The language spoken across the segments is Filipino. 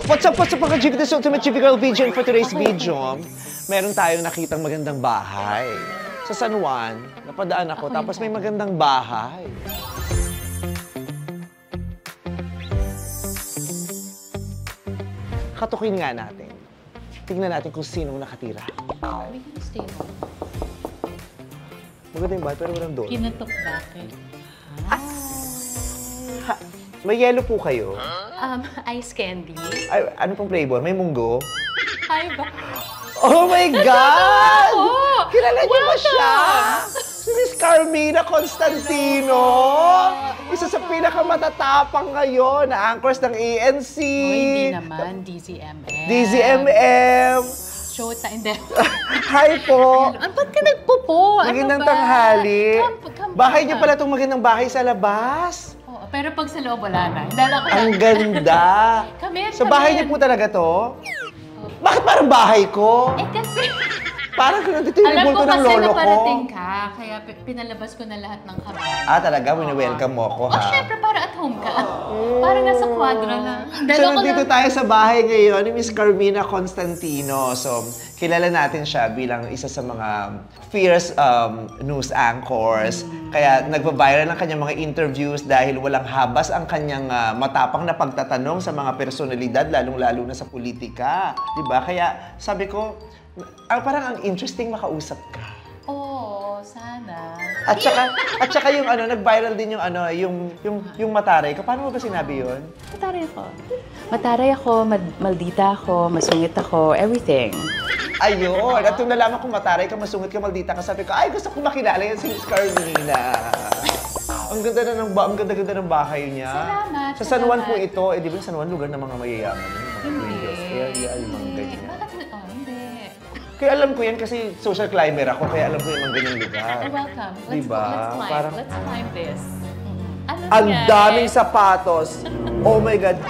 What's up mga GV? This is Ultimate GV Girl VJ, and for today's video, meron tayong nakitang magandang bahay. Sa San Juan, napadaan ako, tapos may magandang bahay. Katukin nga natin. Tingnan natin kung sinong nakatira. Maganda yung bahay, pero walang doon. Kinatok bakit? May yellow po kayo? Ice candy. Ay, ano pong flavor? May munggo? Hi ba? Oh my God! Oh, Kilala niyo ba siya? Si Miss Carmina Constantino! Isa sa pinakamatatapang ngayon na anchors ng ANC. Oh, hindi naman. DZMM. DZMM! Showtime din. Hi po! Ba't ka nagpupo? Magandang ano ba? tanghali. Come Bahay niyo pala itong magandang bahay sa labas. Oo, pero pag sa loob, wala na. Dala ko Ang ganda! Sa bahay niyo po talaga to? Bakit parang bahay ko? Eh kasi... Parang nandito yung bulto ng lolo ko. Alam ko kasi naparating ka, kaya pinalabas ko na lahat ng kamay. Talaga? Wini-welcome mo ako, ha? Oh, syempre, para at home ka. Parang nasa kwadra lang. So, nandito tayo sa bahay ngayon ni Miss Carmina Constantino. So, kilala natin siya bilang isa sa mga fierce news anchors. Kaya nagva-viral ang kanyang mga interviews dahil walang habas ang kanyang matapang na pagtatanong sa mga personalidad, lalong-lalo na sa politika. Diba? Kaya sabi ko, parang ang interesting makausap ka. Oo, sana. At saka yung nag-viral din yung mataray ko. Paano mo ba sinabi yun? Mataray ako. Mataray ako, maldita ako, masungit ako, everything. Ayun. At nung nalaman kong mataray ka, masungit ka, maldita ka, sabi ko, ay, gusto kong makilala yan si Miss Carmina. Ang ganda ng bahay niya. Salamat. Sa San Juan po ito. Di ba yung San Juan lugar ng mga mayayaman? Yung mga Hindi. area, yung mga ganyan. Hindi. Kaya alam ko yan kasi social climber ako, kaya alam ko yung mga ganyang lugar. Welcome. Diba? Let's climb this. Ang daming sapatos. Oh my God.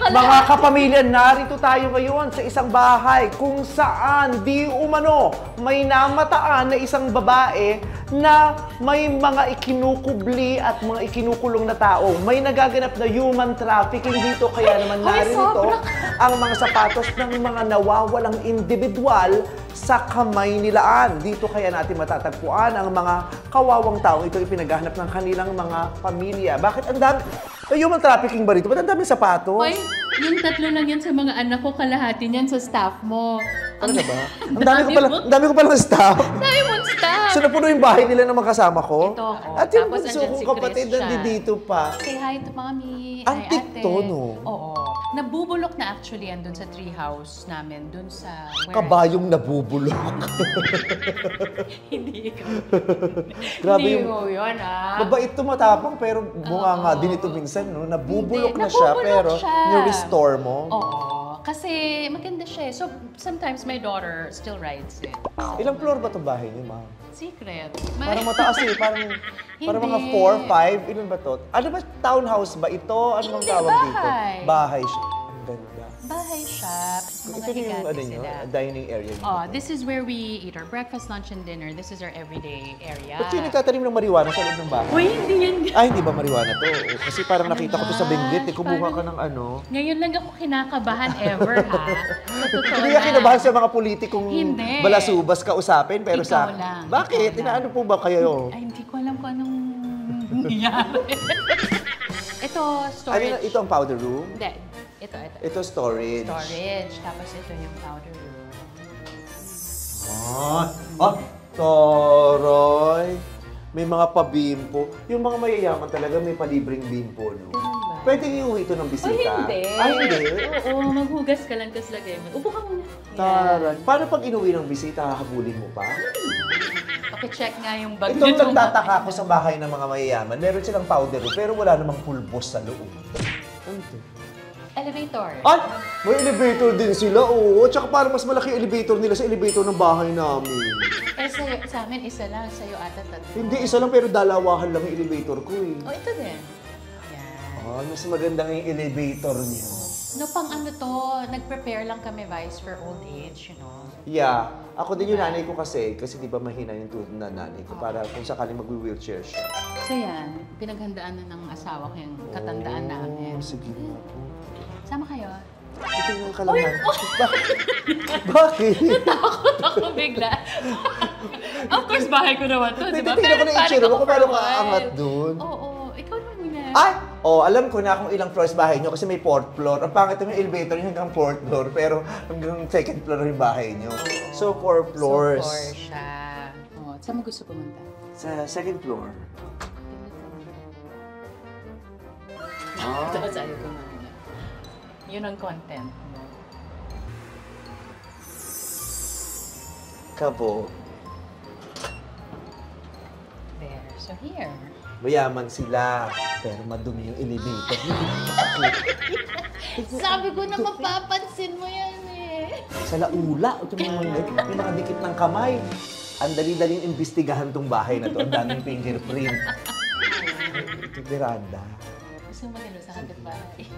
Mga kapamilya, narito tayo ngayon sa isang bahay kung saan di umano may namataan na isang babae na may mga ikinukubli at mga ikinukulong na tao. May nagaganap na human trafficking dito, kaya naman narito ang mga sapatos ng mga nawawalang individual sa kamay nilaan. Dito kaya natin matatagpuan ang mga kawawang tao. Ito ipinaghahanap ng kanilang mga pamilya. Bakit ang dami? Human trafficking ba rito? Ba't ang daming sapatos? Hoy, yung tatlo lang yan sa mga anak ko, kalahati niyan sa staff mo. Ano ba? Ang dami ko palang staff. Dami mong staff. So napuno yung bahay nila na magkasama ko? Ito ako. At yung Tapos bunso andyan kong si kapatid Christian. nandito pa. Say hi to mommy. Antik Ay, ate. to, no? Oo. Nabubulok na actually yan dun sa treehouse namin. Dun sa... Kabayong nabubulok. Hindi ikaw. Grabe Hindi yung... mo yun, Mabait to, matapang, pero bunga nga din ito minsan, no? Nabubulok Hindi, na siya, nabubulok pero siya. ni-restore mo. Oo. Kasi maganda siya. So, sometimes my daughter still rides it. Ilang floor ba itong bahay niyo, ma'am? Secret. Parang mataas eh, parang mga 4, 5, ilan ba to? Ano ba, townhouse ba ito? Ano bang tawag dito? bahay. Bahay siya. Ang ganda. Bahay siya. Mga Ito yung higante niyo, sila. dining area niyo. Oh, this is where we eat our breakfast, lunch, and dinner. This is our everyday area. Ba't yung nagtatanim ng marijuana sa loob ng bahay? Uy, hindi yan. Ay, hindi ba marijuana to? Kasi parang nakita ko to sa Benguet, eh. Kumuha ka ng ano. Ngayon lang ako kinakabahan ever, ha? Sa totoo Hindi ka na. kinabahan sa mga politikong Hindi. balasubas ka usapin, pero Ikaw lang. Bakit? Ikaw lang. Inaano po ba kayo? Ay, hindi ko alam kung anong nangyari. Ito, storage. Ano, ito ang powder room? Hindi. Ito. Ito storage. Storage. Tapos ito yung powder room. Toroy. May mga pabimpo. Yung mga mayayaman talaga may palibreng bimpo, no? Pwede iuwi ito ng bisita? hindi. Ay, hindi? Oo, maghugas ka lang tapos lagay mo. Upo ka muna. Taray. Paano pag inuwi ng bisita, hahabulin mo pa? Pakicheck nga yung bag Itong nito. nagtataka ko sa bahay ng mga mayayaman, meron silang powder room, pero wala namang pulbos sa loob. Ano ito? Elevator. Ay! May elevator din sila, oo. Tsaka parang mas malaki yung elevator nila sa elevator ng bahay namin. Eh, sa amin, isa lang. Sa'yo ata tatlo. Hindi, isa lang pero dalawahan lang yung elevator ko eh. Oh, ito din. Yan. Mas maganda nga yung elevator niya. No, pang ano to, nag-prepare lang kami, Vice, for old age, you know. Yeah. Ako din yung nanay ko kasi di ba mahina yung tuhod na nanay ko para kung sakaling mag-wheelchair siya. So yan, pinaghandaan na ng asawa ko yung katandaan namin. Sige nga po. Sama kayo? Ito tingnan ka lang. Bakit? Natakot ako bigla. Of course, bahay ko naman to, di ba? Tingnan ko na itsura mo kung paano ka aangat doon. Oo, ikaw naman muna. Ay! Alam ko na kung ilang floors bahay nyo kasi may 4th floor. Ang pangit naman yung elevator nyo hanggang 4th floor, pero hanggang 2nd floor yung bahay nyo. So, 4 floors. So, 4 siya. Saan mo gusto pumunta? Sa 2nd floor. Ito sa ko na. Yun ang content. Kabo. There. So here. Mayaman sila, pero madumi yung elevator. Sabi ko na mapapansin mo yan eh. Sa laula, ito yung nakadikit ng kamay. Ang dali-daling imbestigahan tong bahay na to. Ang daming fingerprint. Ito, veranda. Gusto mo nilo sa kapitbahay.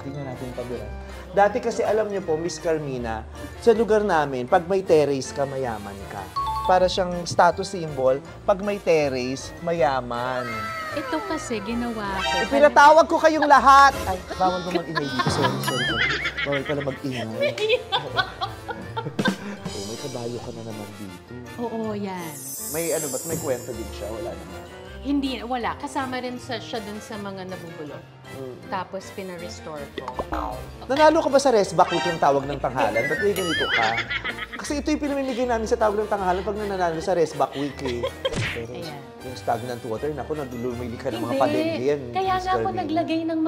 Tingnan natin yung pabiranda. Dati kasi alam niyo po, Miss Carmina, sa lugar namin, pag may terrace ka, mayaman ka. Para siyang status symbol, pag may terrace, mayaman. Ito kasi ginawa ko. Pinatawag ko kayong lahat! Ay, bawal ba mag-ingay dito? Sorry. Bawal pala mag-ingay. May kabayo ka na naman dito. Oo, yan. May may kwento din siya? Wala naman. Hindi, wala. Kasama rin siya dun sa mga nabubulok. Tapos pina-restore ko. Nanalo ka ba sa Resback Week yung tawag ng tanghalan? Ba't may ganito ka? Kasi ito yung pinamimigay namin sa tawag ng tanghalan pag nanalo sa Resback Week eh. Pero yung stagnant water, naku, nadulumili ka ng mga palengke yan. Kaya nga ako naglagay ng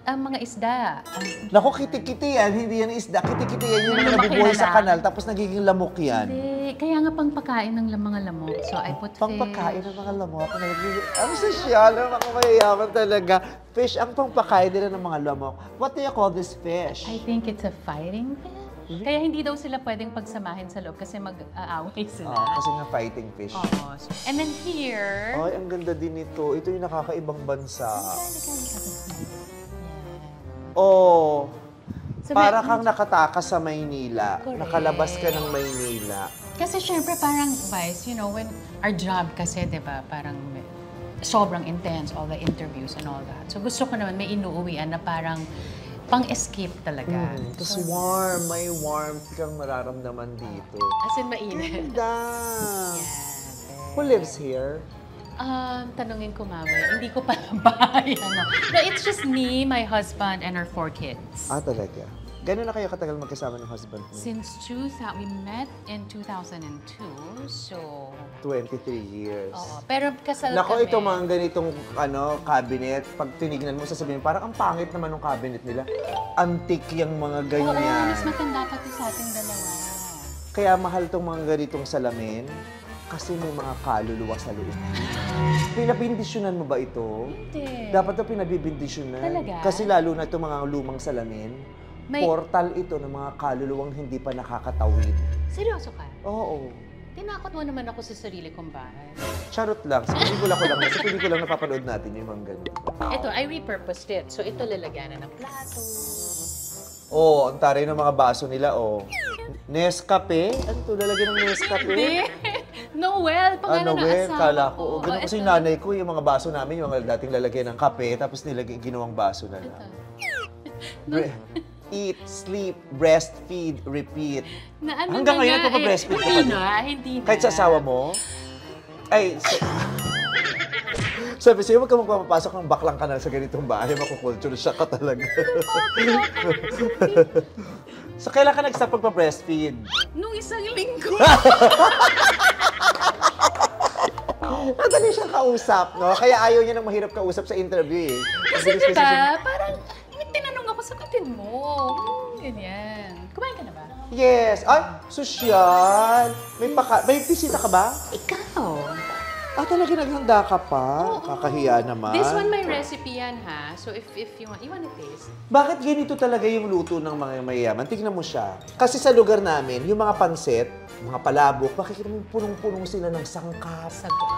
mga isda. Naku, kiti-kiti yan. Hindi yan isda. Kiti-kiti yan yung mga nabubuhay sa kanal tapos nagiging lamok yan. Hindi. Kaya nga pangpakain ng mga lamok. So I put fish. Pangpakain ng mga lamok. Ang sosyal, ang mga mayayaman talaga. Fish ang pangpakain nila ng mga lamok. What do you call this fish? I think it's a fighting fish. Kaya hindi daw sila pwedeng pagsamahin sa loob kasi mag-aaway sila. Kasi nga fighting fish. Oo. And then here... Ay, ang ganda din ito. Ito yung nakakaibang bansa. Oh, so, para kang nakatakas sa Maynila. Correct. Nakalabas ka ng Maynila. Kasi syempre parang, Vice, you know, when our job kasi, di ba, parang sobrang intense, all the interviews and all that. So gusto ko naman may inuuwian na parang pang-escape talaga. Tapos warm, may warmth kang mararamdaman dito. As in mainit. Ganda! Who lives here? Tanungin ko mamaya. Hindi ko pala bahay. No, it's just me, my husband, and our 4 kids. Ah, talaga? Gano'n na kayo katagal magkasama ng husband mo? Since we met in 2002, so... 23 years. Oo, pero kasal Nako, kami. ito mga ganitong cabinet, pag tinignan mo, sasabihin, parang ang pangit naman ng cabinet nila. Antique yung mga ganyan. Oo, mas matanda pati sa ating dalawa. Kaya mahal tong mga ganitong salamin kasi may mga kaluluwa sa loob. Pinabindisyonan mo ba ito? Hindi. Dapat ito pinabibindisyonan. Talaga? Kasi lalo na itong mga lumang salamin, portal ito ng mga kaluluwang hindi pa nakakatawid. Seryoso ka? Oo. Tinakot mo naman ako sa sarili kong bahay. Charot lang. Sa pelikula ko lang. Sa pelikula lang napapanood natin yung mga ganyan. Ito, I repurposed it. So, ito lalagyanan ng plato. Ang taray ng mga baso nila, Nescafe? Ano ito? Lalagyan ng Nescafe? Hindi. Noel, pangalan ng asawa Kala ko. ko. Ganun kasi yung nanay ko, yung mga baso namin, yung mga dating lalagyan ng kape, tapos ginawang baso na lang. Eat, sleep, breastfeed, repeat. Hanggang ngayon, breastfeed ka pa din? Hindi na. Kahit sa asawa mo? Ay, sabi sa'yo, wag ka magpapapasok ng baklang kanal sa ganitong bahay, makukulture siya ka talaga. So, kailan ka nag-start pagpa-breastfeed? Nung isang linggo. Madali siyang kausap, no? Kaya ayaw niya nang mahirap kausap sa interview, eh. Kasi diba, parang may tinanong ako, sagutin mo. Ganyan. Kumain ka na ba? Yes. Ay, sosyal. May bisita ka ba? Ikaw. Talaga naghanda ka pa? Kakahiya naman. This one, my recipe yan, ha? So, if you want to taste. Bakit ganito talaga yung luto ng mga mayayaman? Tignan mo siya. Kasi sa lugar namin, yung mga pansit, mga palabok, makikita mo punong-punong sila ng sangkap,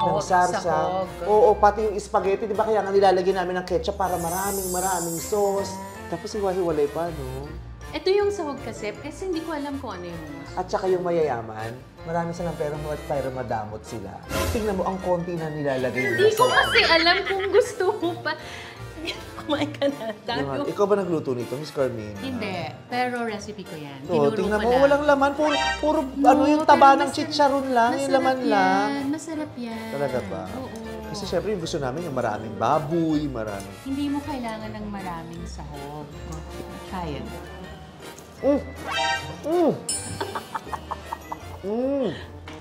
ng sarsa. Oo, pati yung spaghetti, di ba kaya nga nilalagyan namin ng ketchup para maraming sauce. Tapos hiwa-hiwalay pa, no? Ito yung sahog kasi hindi ko alam kung ano yung humus. At saka yung mayayaman, marami silang pero madamot sila. Tingnan mo, ang konti na nilalagay nila Hindi ko kasi alam kung gusto mo pa. kumain ka na. Dami mo. Ikaw ba nagluto nito, Miss Carmina? Hindi, pero recipe ko yan. Oo, Tinuro tingnan ko mo, lang. walang laman. Puro No, ano yung taba pero ng chicharon lang, yung laman lang. Masarap yan. Talaga ba? Oo. Kasi syempre, yung gusto namin yung maraming baboy, maraming... Hindi mo kailangan ng maraming sahog. Try it.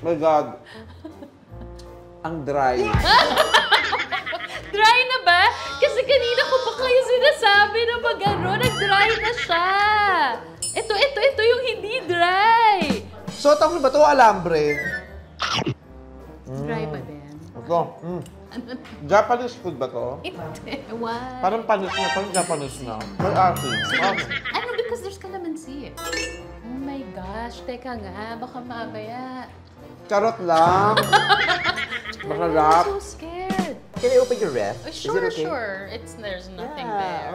My God. Ang dry. Dry na ba? Kasi kanina ko pa kayo sinasabi na nag-dry na siya. Ito yung hindi dry. So, tawag ba ito? Alambre? Dry pa din. Ito. Japanese food ba to? Hindi. Why? Parang panis na, parang Japanese na. May asin. Ano, because there's calamansi. Oh my gosh, teka nga, baka mamaya. Carrot lang. Maharap. I'm so scared. Can I open your ref? Is Sure, it okay? sure. There's nothing Yeah. there.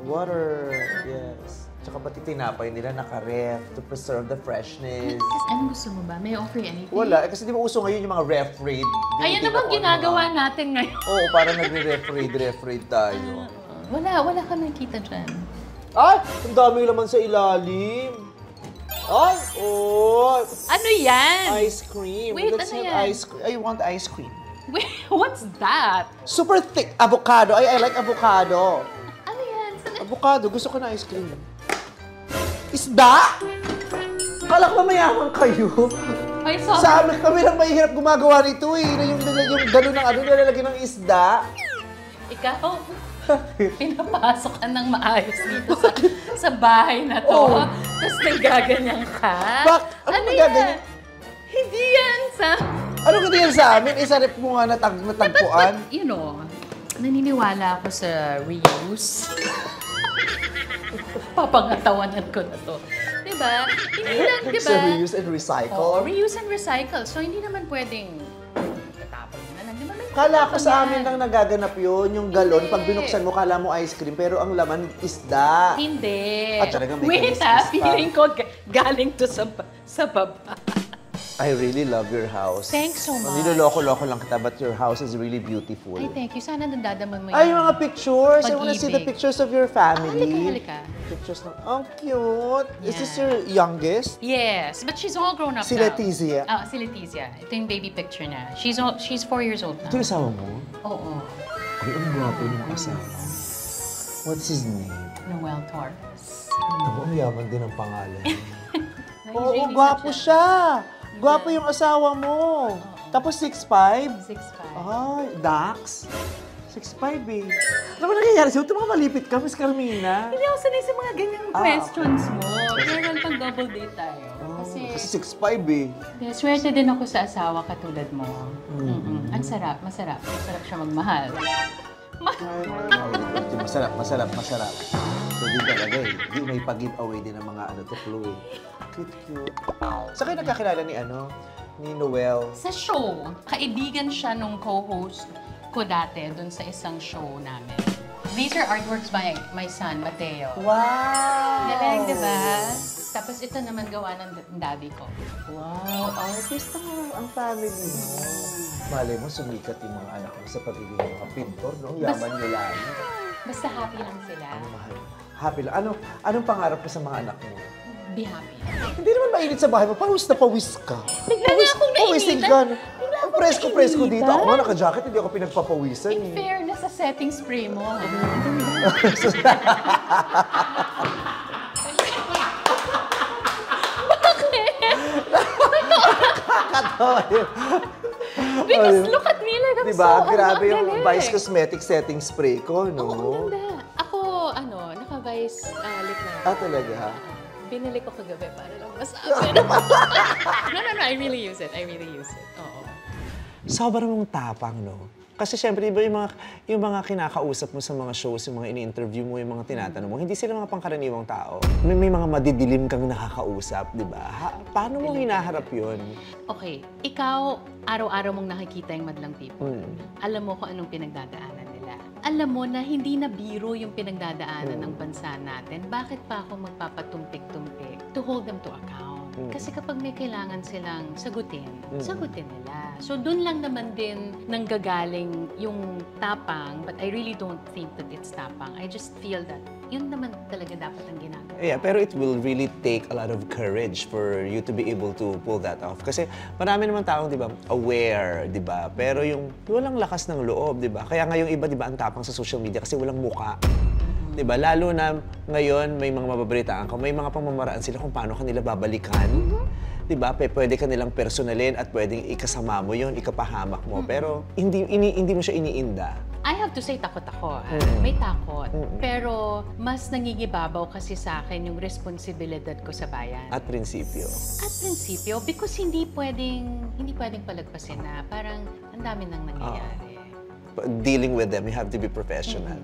Water. Yes. Tsaka pati tinapay nila naka-ref to preserve the freshness. Anong gusto mo ba? May offer anything? Wala. Kasi di ba uso ngayon yung mga ref raid? Ayan naman ginagawa natin ngayon. Oo, parang nagre-ref raid tayo. Wala ka nakita dyan. Ay! Ang daming laman sa ilalim. Ay! Oh! Ano yan? Ice cream. Wait, Let's ano have yan? ice cream. I want ice cream. Wait, what's that? Super thick avocado. I like avocado. Ano yan? Avocado. Gusto ko na ice cream. Isda? Kala ko mayaman kayo. Ay, Sa amin kami lang mahihirap gumagawa nito eh. Yung gano'n ng nilalagay ng isda. Ikaw, pinapasok ka ng maayos dito sa bahay na to. Oh. Tapos nagaganyan ka. Ano yan? nagaganyan? Hindi yan sa... Ano ka yan sa amin? Isa rep mo nga natagpuan. But, you know, naniniwala ako sa reuse. Papangatawanan ko na to. Diba? Hindi lang, diba? Sa reuse and recycle. Oo, reuse and recycle. So, hindi naman pwedeng tatapon mo na lang. Diba? May Kala ko sa tatapon amin yan. lang nagaganap yun, yung galon. Hindi. Pag binuksan mo, kala mo ice cream, pero ang laman isda. Hindi. At talagang may Wait kalis-kis pa. feeling ko galing to sa baba. I really love your house. Thanks so much. Niloloko-loko lang kita, but your house is really beautiful. Ay, thank you. Sana nandadaman mo Ay, yung mga pictures. I wanna see the Pag-ibig. pictures of your family. Halika. Pictures ng... Ang cute. Is this Yeah. your youngest? Yes, but she's all grown up Si now. Letizia. Si Letizia. Ito yung baby picture na. She's 4 years old now. Ito yung asawa mo? Oo. Ay, ang gwapo ng asawa. What's his name? Noel Torres. Ako, ang yaman din ang pangalan. No, he's Oo, really gwapo such siya. Gwapo yung asawa mo. Tapos 6'5". 6'5". Ay, Dax. 6'5" eh. Ano ba nangyayari sa'yo? Ito mga malipit ka, Miss Carmina. Hindi ako sanay sa mga ganyang Ah, questions mo. Kailan pang double date tayo? Kasi 6'5" eh. Kaya swerte din ako sa asawa katulad mo. Ang sarap, masarap. Masarap siya magmahal. Masarap. So, di talaga eh. Di may pag-giveaway din ng mga tuklo eh. Cute. Sa kayo nagkakilala ni Noel? Sa show, kaibigan siya nung co-host ko dati dun sa isang show namin. These are artworks by my son, Mateo. Wow! Galing, di ba? Tapos ito naman gawa ng daddy ko. Wow! Artist ang family mo. Malay mo, sumikat yung mga anak mo sa pagiging mga pintor, no? Yaman nila. Basta happy lang sila. Ang mahal. Happy lang. Anong pangarap mo sa mga anak mo? Be happy. Hindi naman mainit sa bahay mo. Pawis na pawis ka. Bigla na akong Pawisin nainitan. ka. Bigla akong Presko dito. nainitan. Ako nga naka-jacket, hindi ako pinagpapawisan. In fairness sa setting spray mo, ha? Kakatawa yun. Because look at me like I'm Diba? so, Grabe yung galing. Vice Cosmetic setting spray ko, no? Oo, ang ganda. Ako, naka-Vice lip liner. Talaga, ha? Binili ko kagabi para lang masabi. No, I really use it. Oo. Sobrang mong tapang, no? Kasi syempre, iba yung mga kinakausap mo sa mga shows, yung mga ini-interview mo, yung mga tinatanong mo, hindi sila mga pangkaraniwang tao. May mga madidilim kang nakakausap, di ba? Paano mo hinaharap yun? Okay, ikaw, araw-araw mong nakikita yung madlang people. Alam mo kung anong pinagdadaanan nila. Alam mo na hindi na biro yung pinagdadaanan ng bansa natin. Bakit pa ako magpapatumpik-tumpik to hold them to account? Kasi kapag may kailangan silang sagutin, sagutin nila. So doon lang naman din nanggagaling yung tapang, but I really don't think that it's tapang. I just feel that yun naman talaga dapat ang ginagawa. Yeah, pero it will really take a lot of courage for you to be able to pull that off. Kasi marami naman taong, di ba, aware, di ba? Pero yung walang lakas ng loob, di ba? Kaya ngayong iba, di ba, ang tapang sa social media kasi walang muka. Diba? Lalo na ngayon, may mga mababalitaan ka, may mga pamamaraan sila kung paano kanila babalikan. Diba? Pwede ka nilang personalin at pwedeng ikasama mo yun, ikapahamak mo. Pero hindi mo siya iniinda. I have to say, takot ako. May takot. Pero mas nangingibabaw kasi sa akin yung responsibilidad ko sa bayan. At prinsipyo. At prinsipyo, because hindi pwedeng palagpasin na parang ang dami nang nangyayari. Dealing with them, you have to be professional.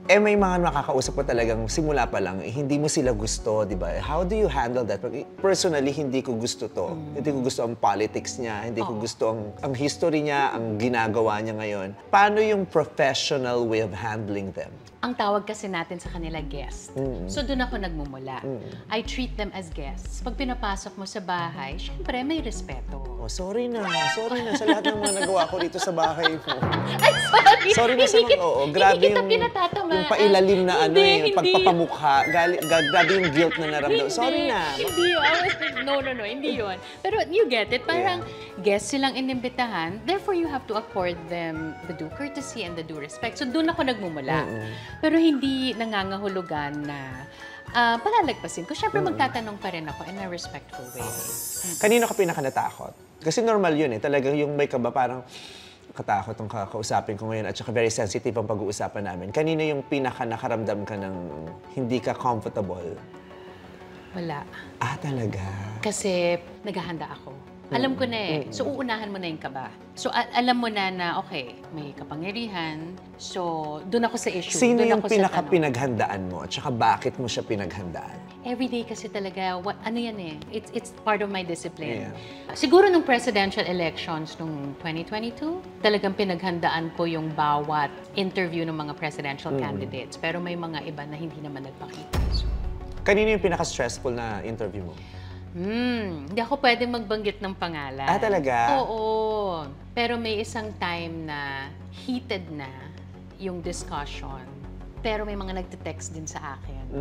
Eh may mga nakakausap ko talagang simula pa lang, hindi mo sila gusto, di ba? How do you handle that? Personally, hindi ko gusto to. Hindi ko gusto ang politics niya, hindi ko gusto ang history niya, ang ginagawa niya ngayon. Paano yung professional way of handling them? Ang tawag kasi natin sa kanila guest. So doon ako nagmumula. I treat them as guests. Pag pinapasok mo sa bahay, syempre may respeto. Oh, sorry na sa lahat ng mga nagawa ko dito sa bahay mo. Ay, sorry! Sorry na sa mga, grabe hindi kita yung pinatatamaan. pailalim na Hindi. pagpapamukha, grabe yung guilt na naramdaman. Sorry na. Hindi, no, hindi yun. Pero you get it, parang guests silang inimbitahan, therefore you have to accord them the due courtesy and the due respect. So doon ako nagmumula. Pero hindi nangangahulugan na palalagpasin ko. Siyempre magtatanong pa rin ako in a respectful way. Kanino ka pinaka-natakot? Kasi normal yun eh. Talagang yung may kaba parang katakot ang kakausapin ko ngayon at saka very sensitive ang pag-uusapan namin. Kanino yung pinaka-nakaramdam ka ng hindi ka comfortable? Wala. Ah, talaga? Kasi naghahanda ako. Alam ko na eh. So, uunahan mo na yung kaba. So, alam mo na, okay, may kapangyarihan. So, doon ako sa issue. Sino yung doon ako pinaka-pinaghandaan mo at saka bakit mo siya pinaghandaan? Everyday kasi talaga, ano yan eh, it's part of my discipline. Yeah. Siguro nung presidential elections nung 2022, talagang pinaghandaan ko yung bawat interview ng mga presidential candidates. Pero may mga iba na hindi naman nagpakita. So, kanino yung pinaka-stressful na interview mo? Hindi ako pwedeng magbanggit ng pangalan. Ah, talaga? Oo. Pero may isang time na heated na yung discussion. Pero may mga nagte-text din sa akin.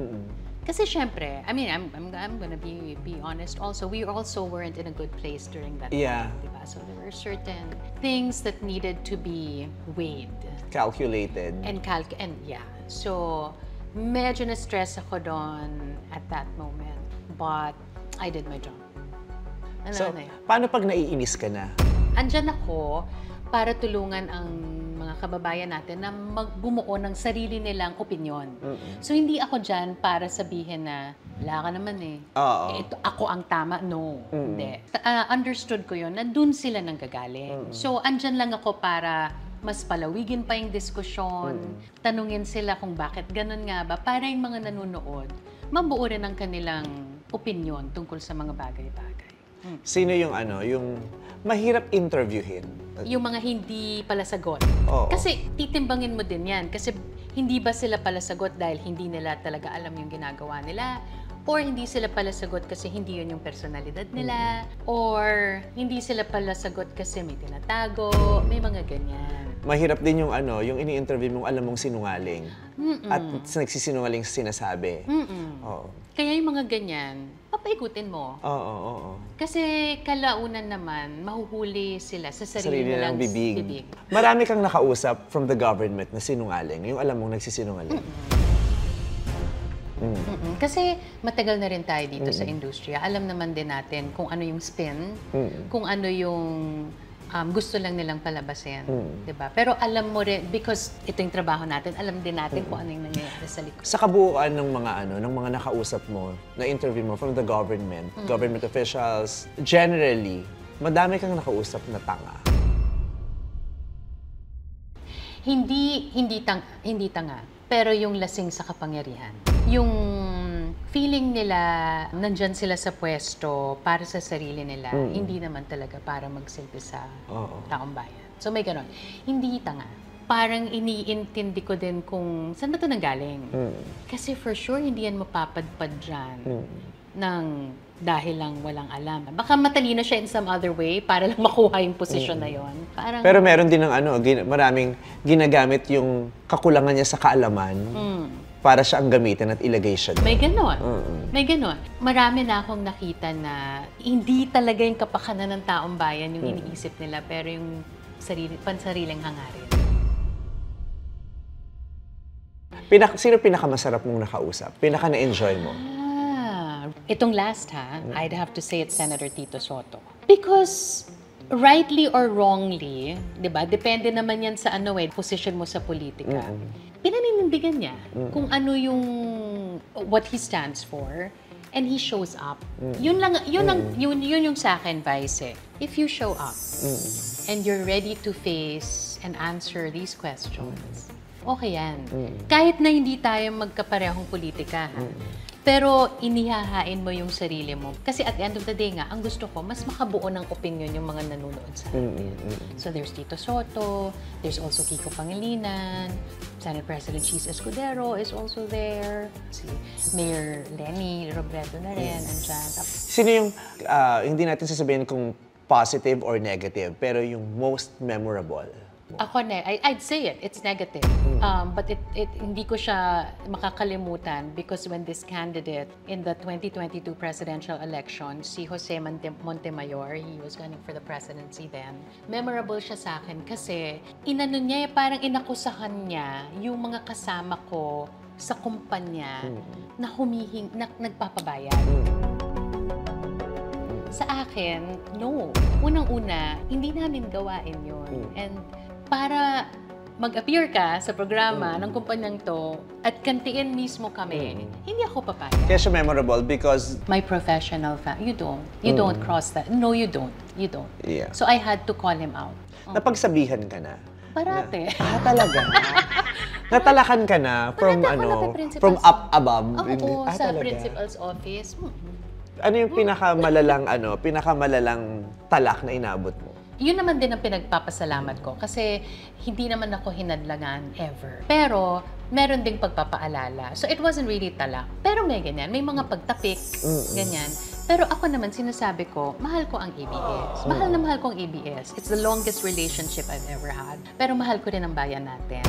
Kasi syempre, I mean, I'm gonna be honest also, we also weren't in a good place during that time. Diba? So there were certain things that needed to be weighed. Calculated. And yeah. So, medyo na-stress ako doon at that moment. But, I did my job. So, paano pag naiinis ka na? Andyan ako para tulungan ang mga kababayan natin na bumuo ng sarili nilang opinyon. So, hindi ako dyan para sabihin na, wala ka naman eh. Ito, ako ang tama. No, hindi. Understood ko yun, na dun sila nanggagaling. So, andyan lang ako para mas palawigin pa yung diskusyon, tanungin sila kung bakit ganun nga ba, para yung mga nanonood, mabuo rin ang kanilang opinion tungkol sa mga bagay-bagay. Sino yung yung mahirap interviewin? Yung mga hindi pala sagot. Kasi titimbangin mo din yan. Kasi hindi ba sila pala sagot dahil hindi nila talaga alam yung ginagawa nila? Or hindi sila pala sagot kasi hindi yun yung personalidad nila? Or hindi sila pala sagot kasi may tinatago? May mga ganyan. Mahirap din yung yung ini-interview mong alam mong sinungaling. At nagsisinungaling sa sinasabi. Kaya yung mga ganyan, papaikutin mo. Oo. Kasi kalaunan naman, mahuhuli sila sa sarili nilang bibig. Marami kang nakausap from the government na sinungaling, yung alam mong nagsisinungaling. Kasi matagal na rin tayo dito sa industriya. Alam naman din natin kung ano yung spin, kung ano yung gusto lang nilang palabasin, 'di ba? Pero alam mo rin, because ito yung trabaho natin, alam din natin kung ano yung nangyayari sa likod. Sa kabuuan ng mga ng mga nakausap mo, na interview mo from the government, government officials, generally, madami kang nakausap na tanga. Hindi tanga, pero yung lasing sa kapangyarihan. Yung feeling nila nandyan sila sa pwesto para sa sarili nila, hindi naman talaga para magsilbi sa taong bayan. So may ganon. Hindi tanga, parang iniintindi ko din kung saan ba ito nanggaling. Kasi for sure, hindi yan mapapadpad dyan ng dahil lang walang alam. Baka matalino siya in some other way para lang makuha yung posisyon na yon. Pero meron din ng maraming ginagamit yung kakulangan niya sa kaalaman para siya ang gamitin at ilagay siya doon. May ganon. May ganon. Marami na akong nakita na hindi talaga yung kapakanan ng taong bayan yung iniisip nila, pero yung pansariling hangarin. Sino pinakamasarap mong nakausap? Pinaka na-enjoy mo? Itong last I'd have to say it's Senator Tito Soto. Because rightly or wrongly, 'di ba? Depende naman 'yan sa position mo sa politika. Pinaninindigan niya kung ano yung what he stands for, and he shows up. Yun yung sa akin, Vice. If you show up and you're ready to face and answer these questions, okay yan. Kahit na hindi tayo magkaparehong politika, pero inihahain mo yung sarili mo. Kasi at the end of the day nga, ang gusto ko, mas makabuo ng opinion yung mga nanonood sa akin. So there's Tito Soto, there's also Kiko Pangilinan, Senate President Cheese Escudero is also there, si Mayor Lenny Robredo na rin, andyan. Sino yung, hindi natin sasabihin kung positive or negative, pero yung most memorable? Ako I'd say it's negative. But hindi ko siya makakalimutan because when this candidate in the 2022 presidential election, si Jose Montemayor, he was running for the presidency then, memorable siya sa akin kasi inano niya, parang inakusahan niya yung mga kasama ko sa kumpanya na nagpapabayad. Sa akin, no. Unang-una, hindi namin gawain yun. And para mag-appear ka sa programa ng kumpanyang to at kantiin mismo kami, hindi ako papayag. Kaya siya memorable because my professional you don't cross that. No, you don't. Yeah. So I had to call him out. Napagsabihan ka na? Parate. Talaga? Natalakan ka na from from up above? Oo, sa principal's office. Ano yung pinakamalalang talak na inabot mo? Yun naman din ang pinagpapasalamat ko kasi hindi naman ako hinadlangan ever. Pero meron ding pagpapaalala. So it wasn't really talak. Pero may ganyan, may mga pagtapik, ganyan. Pero ako naman sinasabi ko, mahal ko ang ABS. Mahal na mahal ko ang ABS. It's the longest relationship I've ever had. Pero mahal ko rin ang bayan natin.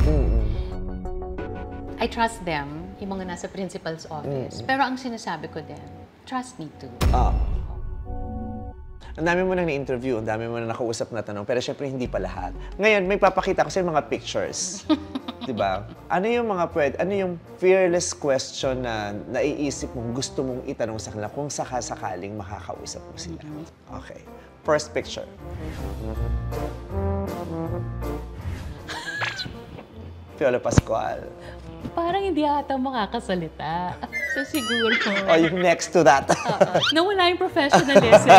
I trust them, yung mga nasa principal's office. Pero ang sinasabi ko din, trust me too. Ang dami mo nang na-interview, ang dami mo nang nakausap na tanong, pero syempre hindi pa lahat. Ngayon, may papakita ko sa mga pictures. Diba? Ano yung fearless question na naiisip mong gusto mong itanong sa kanila kung sakaling makakausap mo sila? Okay. First picture. Piolo Pascual. Parang hindi ata makakasalita. So siguro. Yung next to that. Nawala yung professionalism.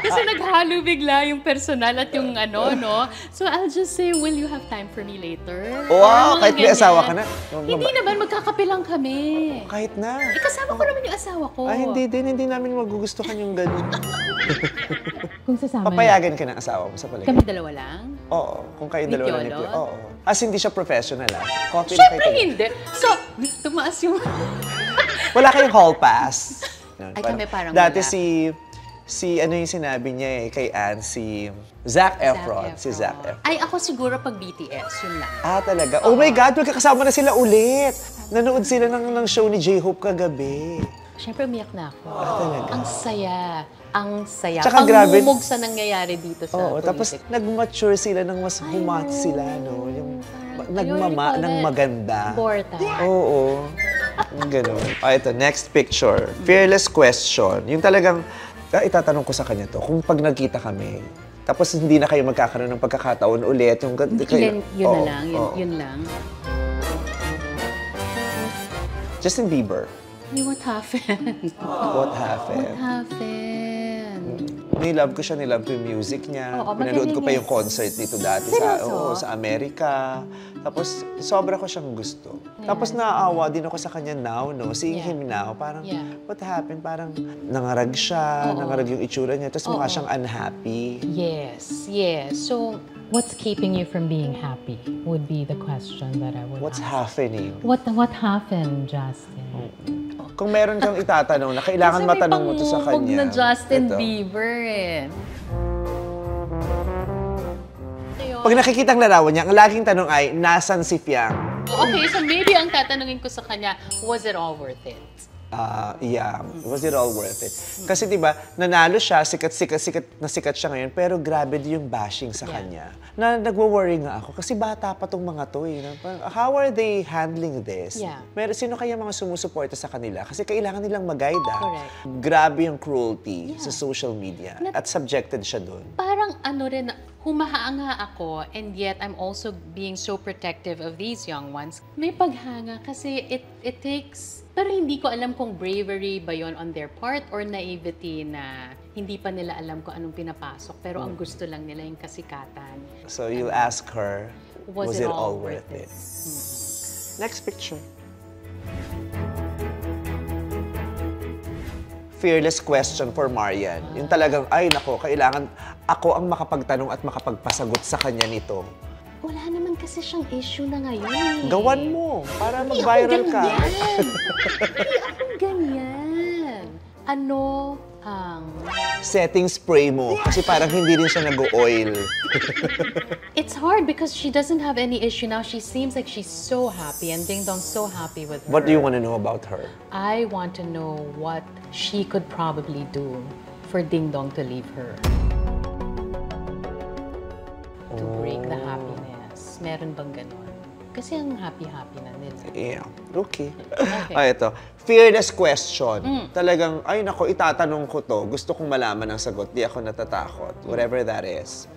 Kasi naghalo bigla yung personal at yung no? So I'll just say, will you have time for me later? Wow, kahit may asawa ka na. Hindi naman, magkakape lang kami. Kahit na. Kasama ko naman yung asawa ko. Hindi namin magugustuhan yung ganun. Kung sasama. Papayagan ka ng asawa mo sa paligid. Kami dalawa lang? Oo, kung kayo dalawa lang ni Piolo. Oo. As hindi siya professional Coffee Siyempre hindi. So, tumaas yung... Wala kayong hall pass. Ay, kami parang dati wala. ano yung sinabi niya kay Anne, si Zac Efron. Si Zac Efron. Ay, ako siguro pag BTS, yun lang. Talaga? Oh my God, magkakasama na sila ulit. Nanood sila ng show ni J-Hope kagabi. Siyempre, umiyak na ako. Talaga? Ang saya. Ang saya. Tsaka grabe. Pangmumog sa nangyayari dito sa politik. Tapos nag-mature sila nang mas humat sila, no? Yung nagmama ng maganda. Borta. Oo. Ganun. Ito, next picture. Fearless question. Yung talagang, itatanong ko sa kanya to, kung pag nagkita kami, tapos hindi na kayo magkakaroon ng pagkakataon ulit, yung yun na lang, yun lang. Justin Bieber. What happened? What happened? What happened? Nilove ko siya, nilove ko yung music niya. Pinanood ko pa yung concert dito dati sa Amerika. Tapos, sobra ko siyang gusto. Yeah. Tapos, naaawa din ako sa kanya now, no? Seeing him now, parang, what happened? Parang, nangarag siya, nangarag yung itsura niya, tapos mukha siyang unhappy. Yes. So, What's keeping you from being happy would be the question that I would What's ask. happening? What happened, Justin? Kung meron kang itatanong na kailangan matanong mo to sa kanya. Kasi may na Justin ito. Bieber eh. Pag nakikita ang larawan niya, ang laging tanong ay, nasan si Fiang? Okay, so maybe ang tatanungin ko sa kanya, was it all worth it? Yeah, was it all worth it? Kasi diba, nanalo siya, sikat siya ngayon, pero grabe din yung bashing sa kanya. Na nagwo-worry nga ako, kasi bata pa tong mga to eh. How are they handling this? Yeah. Sino kaya mga sumusuporta sa kanila? Kasi kailangan nilang mag-guide. Correct. Grabe yung cruelty sa social media. At subjected siya dun. Parang ano rin, humahanga ako and yet I'm also being so protective of these young ones. May paghanga kasi it takes, pero hindi ko alam kung bravery ba yon on their part or naivety na hindi pa nila alam kung anong pinapasok pero ang gusto lang nila yung kasikatan. So you'll ask her, was it all worth it? Next picture. Fearless question for Marian. Yung talagang, ay nako, kailangan ako ang makapagtanong at makapagpasagot sa kanya nito. Wala naman kasi siyang issue na ngayon eh. Gawan mo, para mag-viral ka. Hindi ako ganyan. Ano ang... Setting spray mo, kasi parang hindi rin siya nag-oil. It's hard because she doesn't have any issue now. She seems like she's so happy and Ding Dong's so happy with her. What do you want to know about her? I want to know what she could probably do for Ding Dong to leave her. To break the happiness. Meron bang ganon? Kasi ang happy-happy na nila. Yeah, okay. Ito. Fearless question. Talagang, ay nako, itatanong ko to. Gusto kong malaman ang sagot. Di ako natatakot. Whatever that is.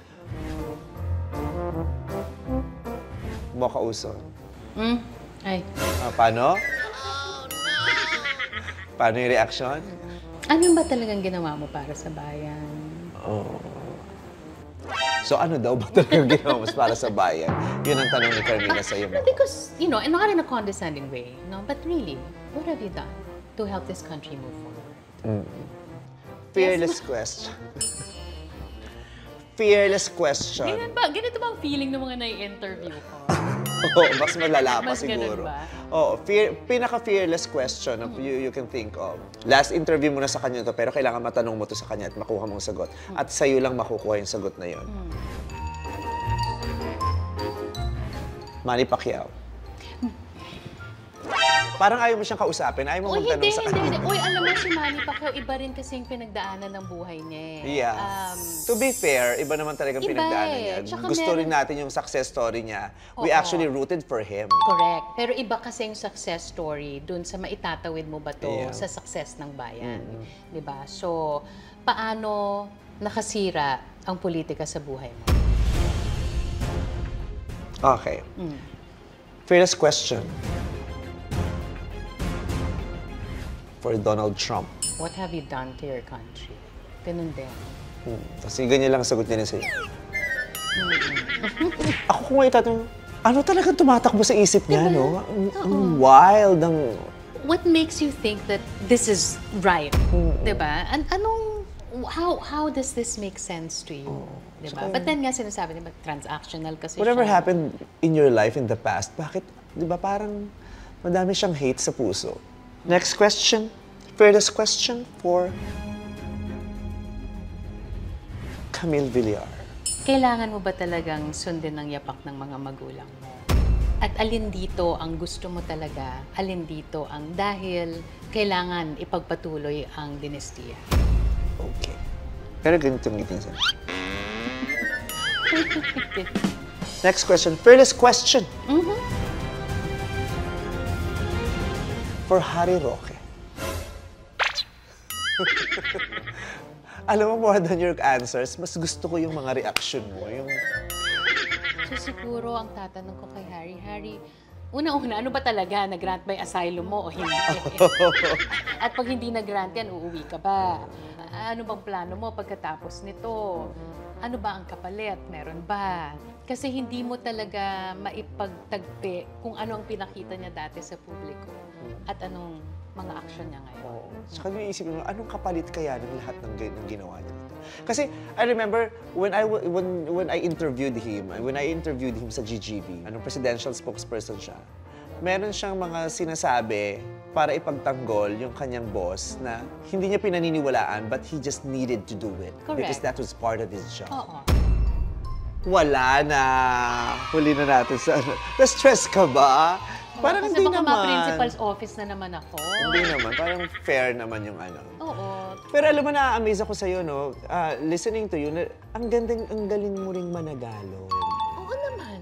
Mocha Uson. Ay. Paano? Paano yung reaction? Ano ba talagang ginawa mo para sa bayan? So ano daw ba talagang ginawa mo para sa bayan? Yun ang tanong ni Carmina sa'yo. Because, you know, and not in a condescending way, no? But really, what have you done to help this country move forward? Fearless question. Fearless question. Ganito ba ang feeling ng mga nai-interview ko? Oo, mas malala pa Mas siguro. ganun ba? Oo, pinaka-fearless question of you can think of. Last interview mo na sa kanya to, pero kailangan matanong mo to sa kanya at makuha mong sagot. At sa'yo lang makukuha yung sagot na yon. Manny Pacquiao. Parang ayaw mo siyang kausapin, ayaw mo magtanong sa kanya. Hindi. Uy, alam mo si Manny Pacquiao, iba rin kasi yung pinagdaanan ng buhay niya eh. Yeah. To be fair, iba naman talagang pinagdaanan niya. Tsaka Gusto rin natin yung success story niya. We Oo. actually rooted for him. Correct. Pero iba kasi yung success story dun sa maitatawid mo ba to sa success ng bayan. Diba? So, paano nakasira ang politika sa buhay mo? Okay. First question. For Donald Trump. What have you done to your country? Ganun din. Kasi ganyan lang ang sagot niya sa'yo. Ako kung may tatanong, ano talagang tumatakbo sa isip niya, no? Ang wild, ang... What makes you think that this is right? Diba? How does this make sense to you? Diba? But then nga sinasabi, diba, transactional kasi Whatever siya. happened in your life in the past, bakit, di ba, parang madami siyang hate sa puso. Next question. First question for Camille Villar. Kailangan mo ba talagang sundin ang yapak ng mga magulang mo? At alin dito ang gusto mo talaga? Alin dito ang dahil kailangan ipagpatuloy ang dinastiya? Okay. Pero ganito ang ngiting sa'yo. Next question. Fearless question. For Harry Roque. Alam mo, more than your answers, mas gusto ko yung mga reaction mo. Yung... So siguro ang tatanong ko kay Harry, una-una, ano ba talaga? Nag-grant ba yung asylum mo o hindi? At pag hindi nag-grant yan, uuwi ka ba? Ano bang plano mo pagkatapos nito? Ano ba ang kapalit? Meron ba? Kasi hindi mo talaga maipagtagpi kung ano ang pinakita niya dati sa publiko at anong mga aksyon niya ngayon. Tsaka yung isipin mo, anong kapalit kaya ng lahat ng ginawa niya? Kasi I remember when I interviewed him sa GGB, presidential spokesperson siya. Meron siyang mga sinasabi para ipagtanggol yung kanyang boss na hindi niya pinaniniwalaan but he just needed to do it. Correct. Because that was part of his job. Oo. Wala na. Huli na natin sa ano. Na-stress ka ba? Parang Kasi hindi baka naman. principal's office na naman ako. Hindi naman. Parang fair naman yung ano. Oo. Pero alam mo, na-amaze ako sa'yo, no? Listening to you, ang galing mo ring managalog. Oo naman.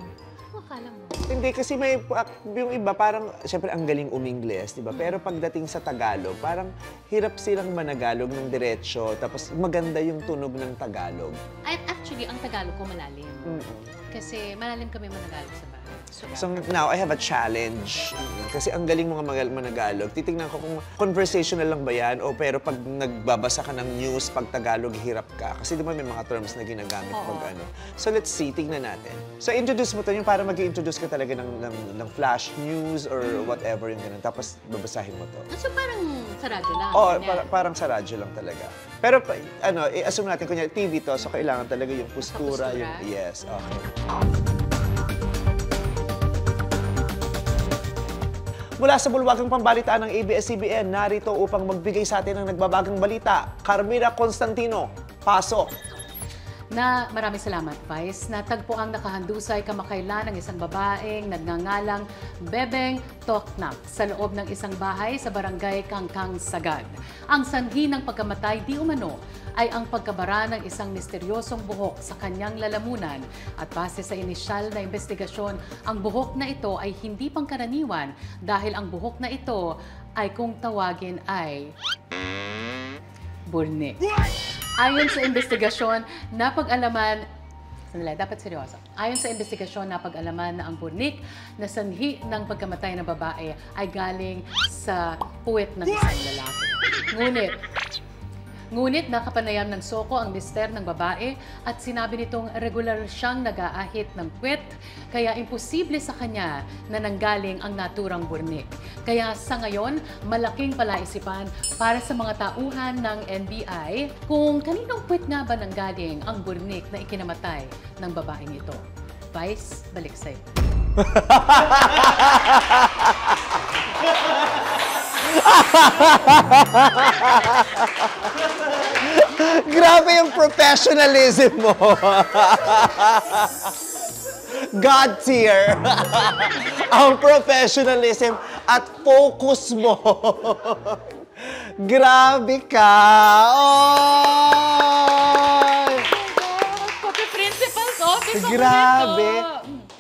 Akala mo. Hindi, kasi yung iba parang, syempre ang galing umingles, di ba? Pero pagdating sa Tagalog, parang hirap silang managalog ng diretsyo, tapos maganda yung tunog ng Tagalog. Actually, ang Tagalog ko malalim. Kasi malalim kami managalog sa bahay. So now, I have a challenge. Kasi ang galing mga managalog. Titignan ko kung conversational lang ba yan o pero pag nagbabasa ka ng news, pag Tagalog, hirap ka. Kasi di ba may mga terms na ginagamit pag ano. So let's see, tignan natin. So introduce mo to yung para mag-i-introduce ka talaga ng flash news or whatever yung ganun. Tapos babasahin mo to. So parang sa radyo lang. Oo, parang sa radyo lang talaga. Pero assume natin, kunya TV to, so kailangan talaga yung postura. Yes, okay. Mula sa bulwagang pambalitaan ng ABS-CBN, narito upang magbigay sa atin ng nagbabagang balita, Carmina Constantino. Pasok! Maraming salamat, Vice. Natagpo ang nakahandusay kamakailan ng isang babaeng nagngangalang Bebeng Toknak sa loob ng isang bahay sa barangay Kangkang, Sagad. Ang sanhi ng pagkamatay di umano ay ang pagkabara ng isang misteryosong buhok sa kanyang lalamunan at base sa inisyal na investigasyon, ang buhok na ito ay hindi pangkaraniwan dahil ang buhok na ito ay kung tawagin ay burnik. Ayon sa investigasyon, napag-alaman dapat seryoso. Ayon sa investigasyon, napag-alaman na ang burnik na sanhi ng pagkamatay ng babae ay galing sa puwet ng isang lalaki. Ngunit nakapanayam ng soko ang mister ng babae at sinabi nitong regular siyang nag-aahit ng puwet, kaya imposible sa kanya na nanggaling ang naturang burnik. Kaya sa ngayon, malaking palaisipan para sa mga tauhan ng NBI kung kaninong puwet nga ba nanggaling ang burnik na ikinamatay ng babaeng ito. Vice, balik sa'yo. Grabe yung professionalism mo. God tier. Ang professionalism at focus mo. Grabe ka. Oh! Pati principal's office. Grabe.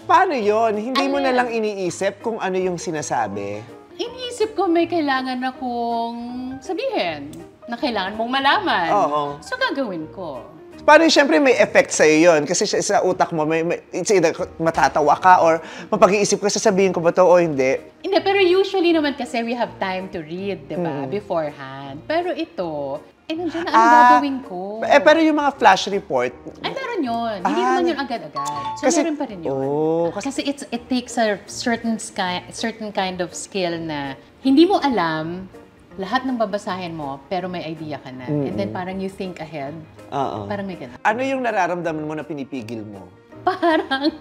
Paano yon? Hindi mo na lang iniisip kung ano yung sinasabi? Iniisip ko may kailangan akong sabihin na kailangan mong malaman. Oo. So gagawin ko. Paano siyempre may effect sa'yo yun? Kasi sa utak mo, it's either matatawa ka or mapag-iisip ka, sasabihin ko ba to o hindi? Hindi, pero usually naman kasi we have time to read, di ba? Beforehand. Pero ito, nandiyan na ang gagawin ko. Pero yung mga flash report... Ay, meron yun. Hindi naman yun agad-agad. So, meron pa rin yun. Kasi it takes a certain kind of skill na hindi mo alam lahat ng babasahin mo, pero may idea ka na. And then parang you think ahead. Parang may ganun. Ano yung nararamdaman mo na pinipigil mo? Parang,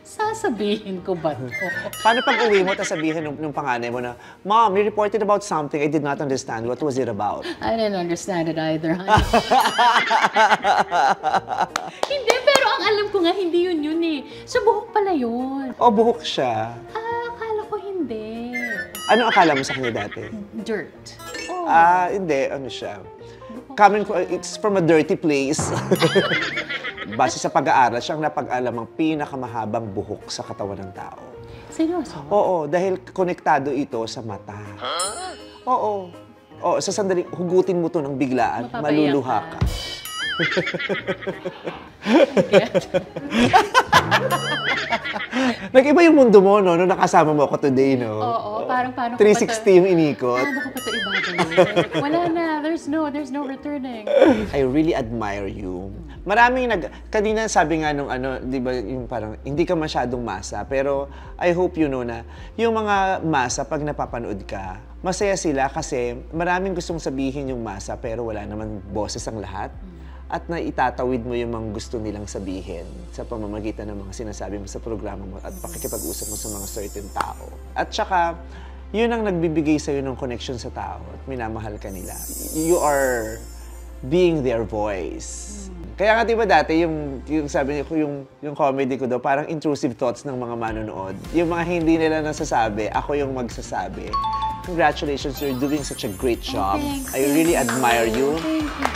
sasabihin ko ba ito? Paano pag uwi mo, tapos sabihin ng panganay mo na, Mom, you reported about something I did not understand. What was it about? I didn't understand it either, honey. Hindi, pero ang alam ko nga, hindi yun eh. So, buhok pala yun. O, buhok siya. Akala ko hindi. Ano akala mo sa kanya dati? Dirt. Oh. Hindi. Ano siya? It's from a dirty place. Base sa pag-aaral, siyang napag-alam ang pinakamahabang buhok sa katawan ng tao. Seryoso? Oo, dahil konektado ito sa mata. Oo. Sa sandaling, hugutin mo to ng biglaan, maluluha ka. Nag-iba yung mundo mo, no? Nung nakasama mo ako today, no? Oo, parang paano 360 yung inikot. Paano ko pa ito ibabalik? Wala na, there's no returning. I really admire you. Maraming kanina sabi nga nung di ba, yung parang, hindi ka masyadong masa, pero I hope you know na, yung mga masa, pag napapanood ka, masaya sila kasi maraming gustong sabihin yung masa, pero wala naman boses ang lahat. at na itatawid mo yung mga gusto nilang sabihin sa pamamagitan ng mga sinasabi mo sa programa mo at pakikipag-usap mo sa mga certain tao. At saka, yun ang nagbibigay sa'yo ng connection sa tao at minamahal ka nila. You are being their voice. Kaya nga diba dati, yung sabi ko, yung comedy ko daw, parang intrusive thoughts ng mga manonood. Yung mga hindi nila nasasabi, ako yung magsasabi. Congratulations, you're doing such a great job. I really admire you.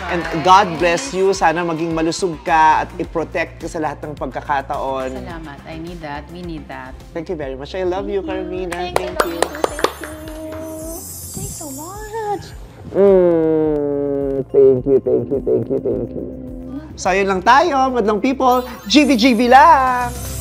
And God bless you. Sana maging malusog ka at i-protect ka sa lahat ng pagkakataon. Salamat. I need that. We need that. Thank you very much. I love you, Carmina. Thank you. Thanks so much. Thank you. So, yun lang tayo, madlang people. GV lang!